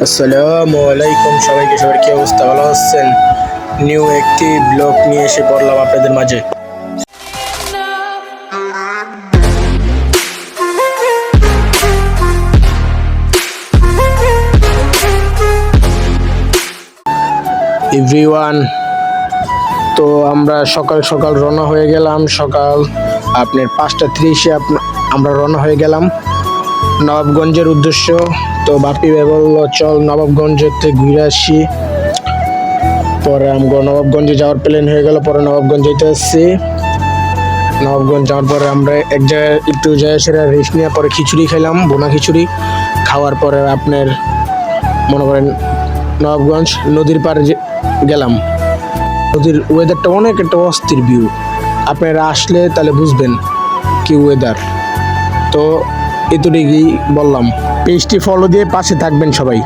আসসালামু আলাইকুম সবাইকে, সবার কি অবস্থা? ভালো আছেন? নিউ একটি ব্লগ নিয়ে এসে পড়লাম আপনাদের মাঝে। এভরিওয়ান, তো আমরা সকাল সকাল রওনা হয়ে গেলাম। সকাল আপনার 5:30 আমরা রওনা হয়ে গেলাম নবাবগঞ্জের উদ্দেশ্য। তো বাপি ভাই বললো চল নবাবগঞ্জতে ঘুরে আসি। পরে আমরা নবাবগঞ্জে যাওয়ার প্ল্যান হয়ে গেল। পরে নবাবগঞ্জ যেতে আসছি। নবাবগঞ্জ যাওয়ার পরে আমরা এক জায়গায় একটু জায়গা সেরা রেস্ট নেওয়ার পরে খিচুড়ি খেলাম, বোনা খিচুড়ি খাওয়ার পরে আপনার মনে করেন নবাবগঞ্জ নদীর পাড়ে গেলাম। নদীর ওয়েদারটা অনেক একটা অস্থির ভিউ, আপনারা আসলে তাহলে বুঝবেন কি ওয়েদার। তো এতটুকুই বললাম, পেজটি ফলো দিয়ে পাশে থাকবেন সবাই।